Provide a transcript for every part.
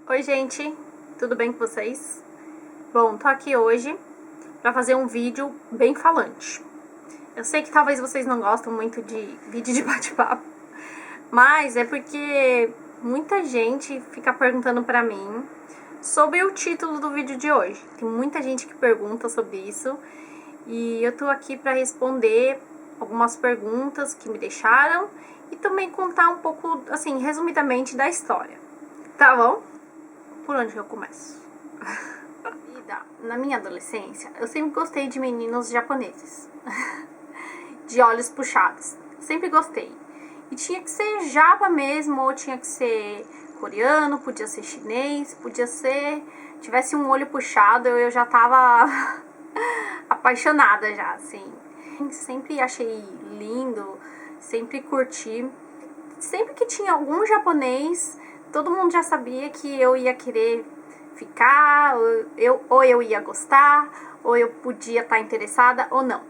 Oi gente, tudo bem com vocês? Bom, tô aqui hoje pra fazer um vídeo bem falante. Eu sei que talvez vocês não gostam muito de vídeo de bate-papo, mas é porque muita gente fica perguntando pra mim sobre o título do vídeo de hoje. Tem muita gente que pergunta sobre isso e eu tô aqui pra responder algumas perguntas que me deixaram e também contar um pouco, assim, resumidamente da história. Tá bom? Por onde eu começo? Na minha adolescência, eu sempre gostei de meninos japoneses. De olhos puxados. Sempre gostei. E tinha que ser japa mesmo, ou tinha que ser coreano, podia ser chinês, podia ser... Tivesse um olho puxado, eu já tava apaixonada já, assim. Sempre achei lindo, sempre curti. Sempre que tinha algum japonês, todo mundo já sabia que eu ia querer ficar, ou eu ia gostar, ou eu podia estar interessada ou não.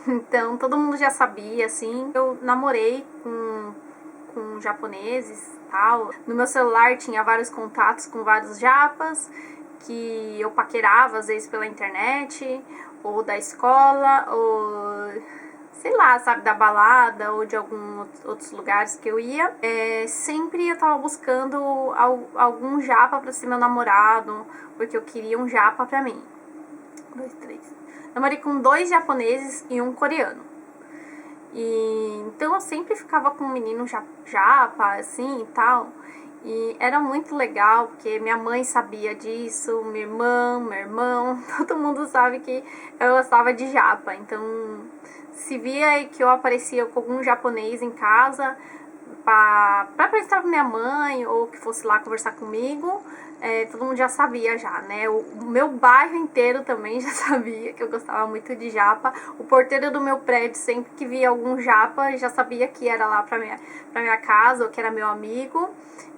Então todo mundo já sabia, assim. Eu namorei com japoneses e tal. No meu celular tinha vários contatos com vários japas que eu paquerava às vezes pela internet, ou da escola, ou sei lá, sabe, da balada ou de alguns outros lugares que eu ia. Sempre eu tava buscando algum japa pra ser meu namorado, porque eu queria um japa pra mim. 2, 3. Namorei com 2 japoneses e um coreano. E então eu sempre ficava com um menino japa, assim e tal. E era muito legal, porque minha mãe sabia disso, minha irmã, meu irmão, todo mundo sabe que eu gostava de japa. Então, se via que eu aparecia com algum japonês em casa pra apresentar pra minha mãe, ou que fosse lá conversar comigo, todo mundo já sabia já, né? O meu bairro inteiro também já sabia que eu gostava muito de japa. O porteiro do meu prédio, sempre que via algum japa, já sabia que era lá pra minha casa, ou que era meu amigo.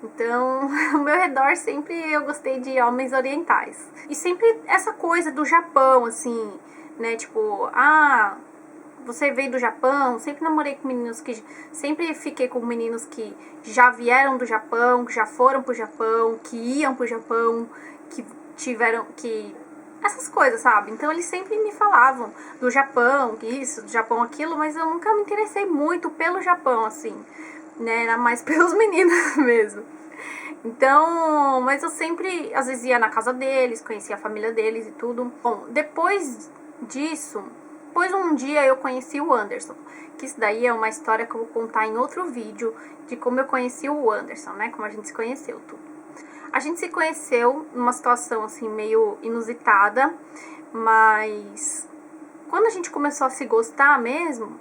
Então, ao meu redor sempre eu gostei de homens orientais. E sempre essa coisa do Japão, assim, né? Tipo, você veio do Japão? Sempre namorei com meninos que... Sempre fiquei com meninos que já vieram do Japão, que já foram pro Japão, que iam pro Japão, que tiveram... essas coisas, sabe? Então eles sempre me falavam do Japão, isso, do Japão aquilo, mas eu nunca me interessei muito pelo Japão, assim, né? Era mais pelos meninos mesmo. Então, mas eu sempre, às vezes ia na casa deles, conhecia a família deles e tudo. Bom, depois disso, depois um dia eu conheci o Anderson, que isso daí é uma história que eu vou contar em outro vídeo, de como eu conheci o Anderson, né, como a gente se conheceu, tudo. A gente se conheceu numa situação, assim, meio inusitada, mas quando a gente começou a se gostar mesmo,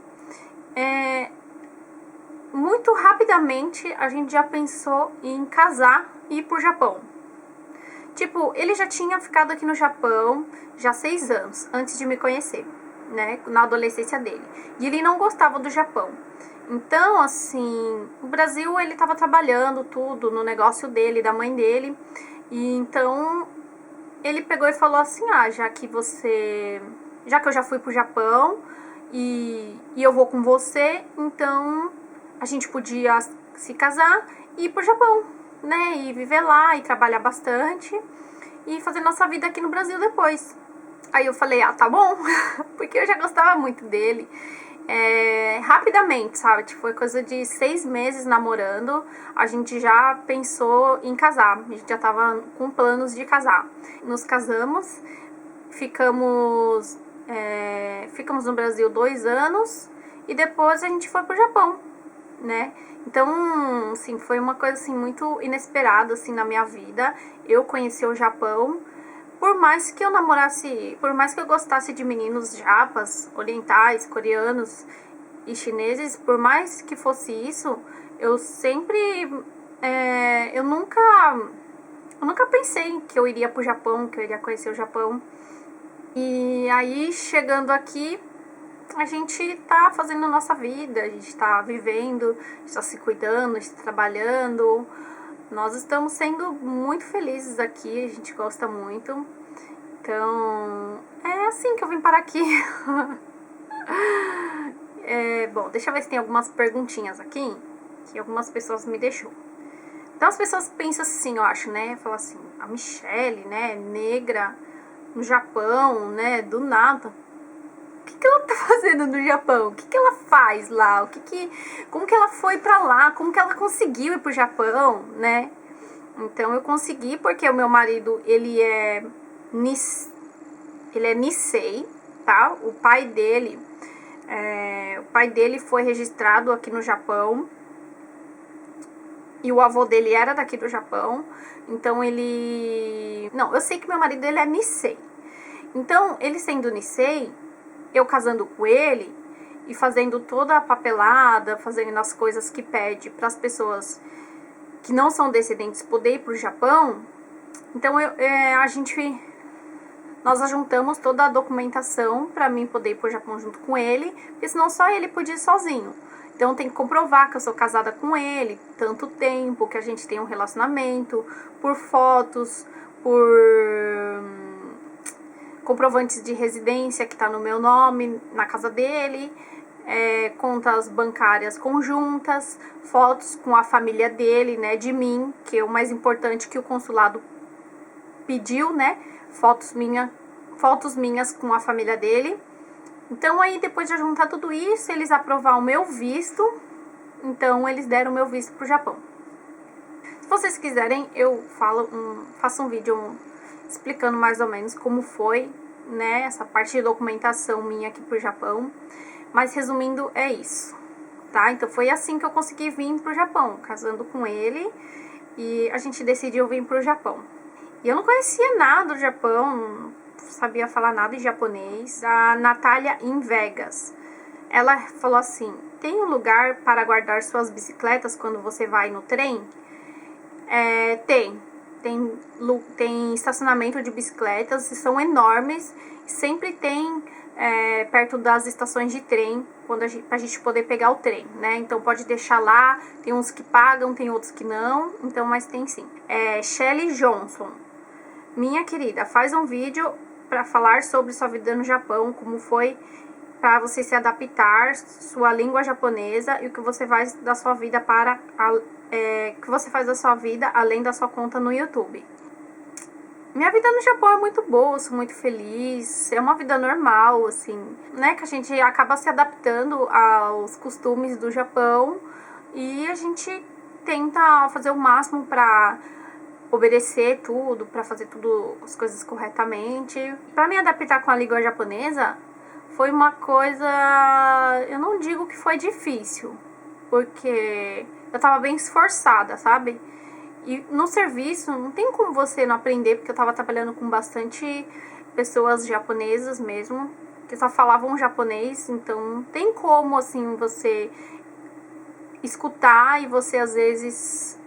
muito rapidamente a gente já pensou em casar e ir pro Japão. Tipo, ele já tinha ficado aqui no Japão já 6 anos antes de me conhecer, né, na adolescência dele. E ele não gostava do Japão. Então, assim, o Brasil, ele tava trabalhando tudo no negócio dele, da mãe dele. E então ele pegou e falou assim: já que eu já fui pro Japão e eu vou com você, então a gente podia se casar e ir pro Japão, né? E viver lá e trabalhar bastante e fazer nossa vida aqui no Brasil depois. Aí eu falei, tá bom, porque eu já gostava muito dele. Rapidamente, sabe? Tipo, foi coisa de 6 meses namorando, a gente já pensou em casar. A gente já tava com planos de casar. Nos casamos, ficamos no Brasil 2 anos e depois a gente foi pro Japão, né? Então, assim, foi uma coisa assim muito inesperada assim na minha vida. Eu conheci o Japão. Por mais que eu namorasse, por mais que eu gostasse de meninos japas, orientais, coreanos e chineses, por mais que fosse isso, eu sempre, eu nunca pensei que eu iria pro Japão, que eu iria conhecer o Japão. E aí, chegando aqui, a gente tá fazendo a nossa vida, a gente tá vivendo, a gente tá se cuidando, a gente tá trabalhando. Nós estamos sendo muito felizes aqui, a gente gosta muito. Então, é assim que eu vim parar aqui. Bom, deixa eu ver se tem algumas perguntinhas aqui que algumas pessoas me deixou. Então as pessoas pensam assim, eu acho, né? Falam assim, a Michelle, né, negra, no Japão, né, do nada. O que ela tá fazendo no Japão? O que ela faz lá? Como que ela foi pra lá? Como que ela conseguiu ir pro Japão, né? Então eu consegui porque o meu marido, ele é Nisei, tá? O pai dele foi registrado aqui no Japão. E o avô dele era daqui do Japão. Então ele... Não, eu sei que meu marido, ele é Nisei. Então, ele sendo Nisei, eu casando com ele e fazendo toda a papelada, fazendo as coisas que pede para as pessoas que não são descendentes poder ir pro Japão. Então, nós ajuntamos toda a documentação para mim poder ir pro Japão junto com ele, porque senão só ele podia ir sozinho. Então tem que comprovar que eu sou casada com ele, tanto tempo, que a gente tem um relacionamento, por fotos, por comprovantes de residência que tá no meu nome, na casa dele, contas bancárias conjuntas, fotos com a família dele, né, de mim, que é o mais importante que o consulado pediu, né, fotos minhas com a família dele. Então aí depois de juntar tudo isso, eles aprovaram o meu visto, então eles deram o meu visto pro Japão. Se vocês quiserem, eu faço um vídeo explicando mais ou menos como foi, né, essa parte de documentação minha aqui pro Japão. Mas resumindo, é isso, tá? Então foi assim que eu consegui vir pro Japão, casando com ele, e a gente decidiu vir pro Japão. E eu não conhecia nada do Japão, não sabia falar nada em japonês. A Natália em Vegas, ela falou assim: tem um lugar para guardar suas bicicletas quando você vai no trem? Tem estacionamento de bicicletas, são enormes, sempre tem perto das estações de trem, pra gente poder pegar o trem, né? Então pode deixar lá, tem uns que pagam, tem outros que não, então, mas tem sim. Shelly Johnson, minha querida, faz um vídeo para falar sobre sua vida no Japão, como foi para você se adaptar, sua língua japonesa e o que você faz da sua vida além da sua conta no YouTube. Minha vida no Japão é muito boa, sou muito feliz, é uma vida normal, assim, né, que a gente acaba se adaptando aos costumes do Japão e a gente tenta fazer o máximo para obedecer tudo, para fazer tudo, as coisas corretamente. Para me adaptar com a língua japonesa foi uma coisa, eu não digo que foi difícil, porque eu tava bem esforçada, sabe? E no serviço não tem como você não aprender, porque eu tava trabalhando com bastante pessoas japonesas mesmo, que só falavam japonês, então não tem como, assim, você escutar e você às vezes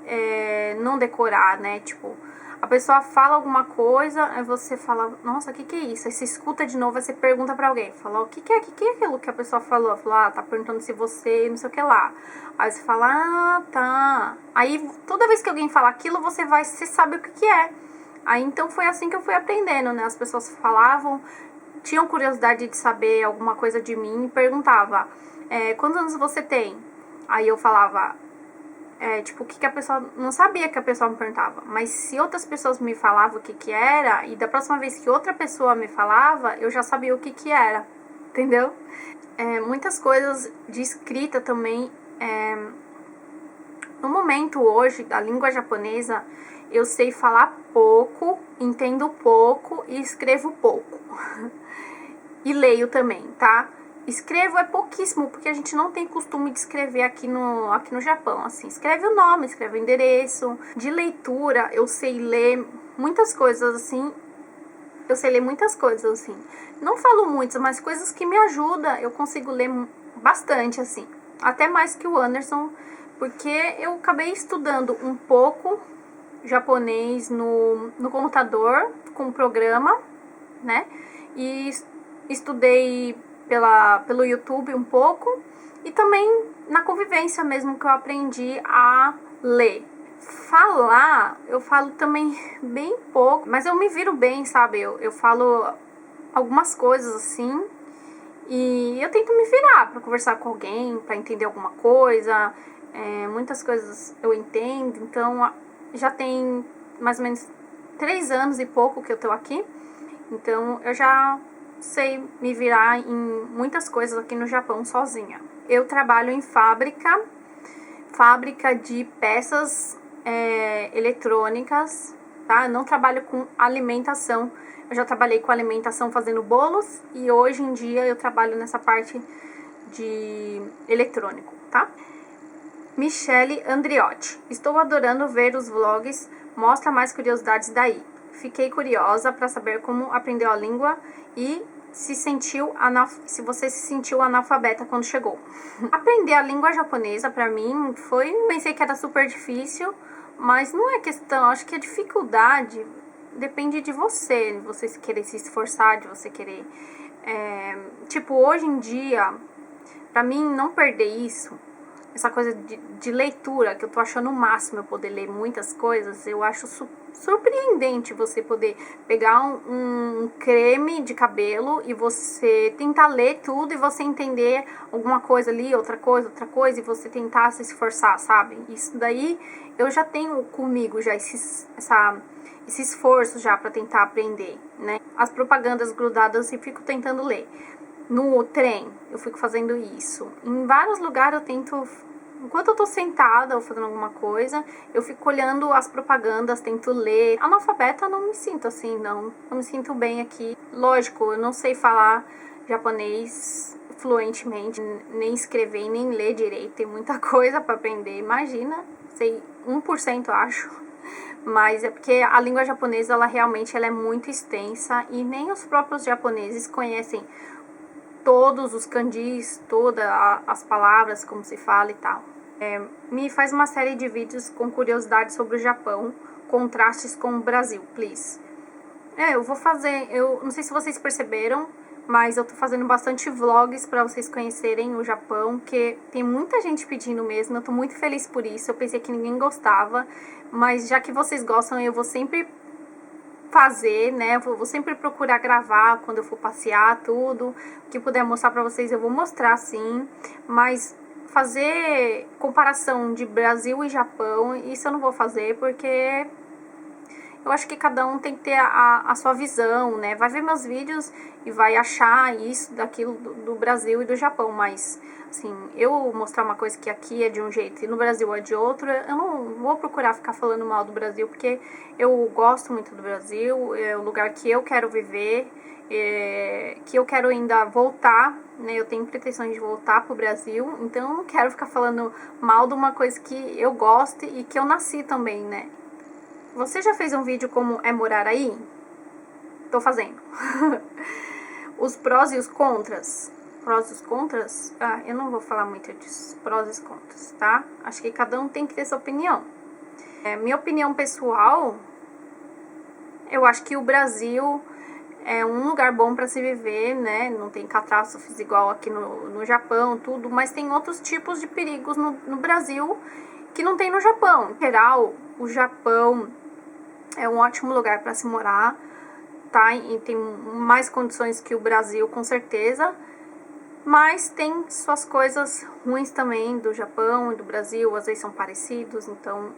não decorar, né? Tipo, a pessoa fala alguma coisa, aí você fala, nossa, o que é isso? Aí você escuta de novo, aí você pergunta pra alguém, fala, o que é aquilo que a pessoa falou? Fala, tá perguntando se você, não sei o que lá. Aí você fala, ah, tá. Aí toda vez que alguém fala aquilo, você sabe o que é. Aí então foi assim que eu fui aprendendo, né? As pessoas falavam, tinham curiosidade de saber alguma coisa de mim e perguntava, quantos anos você tem? Aí eu falava, tipo, o que a pessoa... Não sabia que a pessoa me perguntava, mas se outras pessoas me falavam o que era, e da próxima vez que outra pessoa me falava, eu já sabia o que era, entendeu? Muitas coisas de escrita também. No momento hoje, da língua japonesa, eu sei falar pouco, entendo pouco e escrevo pouco. E leio também, tá? Escrevo pouquíssimo, porque a gente não tem costume de escrever aqui no Japão, assim. Escreve o nome, escreve o endereço. De leitura, eu sei ler muitas coisas, assim. Não falo muitas, mas coisas que me ajudam, eu consigo ler bastante, assim. Até mais que o Anderson, porque eu acabei estudando um pouco japonês no computador, com o programa, né? E estudei pelo YouTube um pouco, e também na convivência mesmo que eu aprendi a ler. Falar, eu falo também bem pouco, mas eu me viro bem, sabe? Eu falo algumas coisas assim, e eu tento me virar para conversar com alguém, para entender alguma coisa. Muitas coisas eu entendo, então já tem mais ou menos 3 anos e pouco que eu tô aqui, então eu já sei me virar em muitas coisas aqui no Japão sozinha. Eu trabalho em fábrica de peças eletrônicas, tá? Eu não trabalho com alimentação. Eu já trabalhei com alimentação fazendo bolos e hoje em dia eu trabalho nessa parte de eletrônico, tá? Michele Andriotti. Estou adorando ver os vlogs, mostra mais curiosidades daí. Fiquei curiosa para saber como aprendeu a língua e se você se sentiu analfabeta quando chegou. Aprender a língua japonesa para mim pensei que era super difícil, mas não é questão, acho que a dificuldade depende de você querer se esforçar, de você querer, tipo, hoje em dia, pra mim não perder isso, essa coisa de leitura, que eu tô achando o máximo eu poder ler muitas coisas, eu acho surpreendente você poder pegar um creme de cabelo e você tentar ler tudo e você entender alguma coisa ali, outra coisa, e você tentar se esforçar, sabe? Isso daí eu já tenho comigo já esse esforço já pra tentar aprender, né? As propagandas grudadas e fico tentando ler. No trem, eu fico fazendo isso. Em vários lugares eu tento, enquanto eu tô sentada ou fazendo alguma coisa, eu fico olhando as propagandas, tento ler. Analfabeta eu não me sinto assim, não. Eu me sinto bem aqui. Lógico, eu não sei falar japonês fluentemente, nem escrever, nem ler direito. Tem muita coisa pra aprender, imagina. Sei 1%, acho. Mas é porque a língua japonesa, ela realmente é muito extensa e nem os próprios japoneses conhecem todos os kanjis, todas as palavras, como se fala e tal. Me faz uma série de vídeos com curiosidades sobre o Japão, contrastes com o Brasil, please. Eu vou fazer, eu não sei se vocês perceberam, mas eu tô fazendo bastante vlogs pra vocês conhecerem o Japão, que tem muita gente pedindo mesmo, eu tô muito feliz por isso, eu pensei que ninguém gostava, mas já que vocês gostam, eu vou sempre fazer, né, vou sempre procurar gravar quando eu for passear, tudo, o que puder mostrar pra vocês eu vou mostrar sim, mas fazer comparação de Brasil e Japão, isso eu não vou fazer porque eu acho que cada um tem que ter a sua visão, né, vai ver meus vídeos e vai achar isso, daquilo do Brasil e do Japão, mas assim, eu mostrar uma coisa que aqui é de um jeito e no Brasil é de outro, eu não vou procurar ficar falando mal do Brasil, porque eu gosto muito do Brasil, é o lugar que eu quero viver, que eu quero ainda voltar, né, eu tenho pretensões de voltar pro Brasil, então eu não quero ficar falando mal de uma coisa que eu gosto e que eu nasci também, né. Você já fez um vídeo como é morar aí? Tô fazendo. Os prós e os contras. Prós e os contras? Eu não vou falar muito disso. Prós e contras, tá? Acho que cada um tem que ter sua opinião. Minha opinião pessoal, eu acho que o Brasil é um lugar bom pra se viver, né? Não tem catástrofes igual aqui no Japão, tudo. Mas tem outros tipos de perigos no Brasil que não tem no Japão. Em geral, o Japão é um ótimo lugar pra se morar, tá? E tem mais condições que o Brasil, com certeza. Mas tem suas coisas ruins também do Japão e do Brasil, às vezes são parecidos, então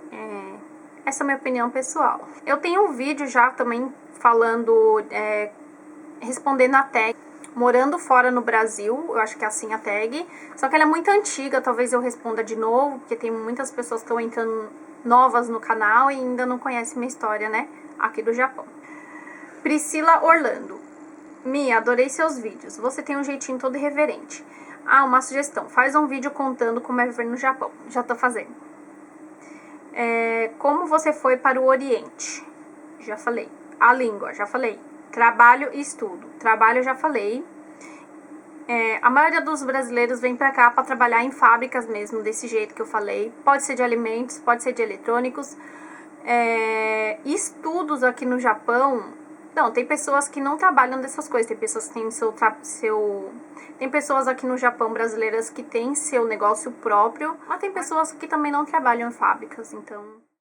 essa é a minha opinião pessoal. Eu tenho um vídeo já também falando, respondendo a tag, morando fora no Brasil, eu acho que é assim a tag, só que ela é muito antiga, talvez eu responda de novo, porque tem muitas pessoas que estão entrando novas no canal e ainda não conhecem minha história, né, aqui do Japão. Priscila Orlando. Mia, adorei seus vídeos. Você tem um jeitinho todo irreverente. Uma sugestão. Faz um vídeo contando como é viver no Japão. Já tô fazendo. Como você foi para o Oriente? Já falei. A língua, já falei. Trabalho e estudo. Trabalho, já falei. A maioria dos brasileiros vem pra cá pra trabalhar em fábricas mesmo, desse jeito que eu falei. Pode ser de alimentos, pode ser de eletrônicos. Estudos aqui no Japão... Não, tem pessoas que não trabalham dessas coisas, tem pessoas que têm tem pessoas aqui no Japão brasileiras que têm seu negócio próprio, mas tem pessoas que também não trabalham em fábricas, então...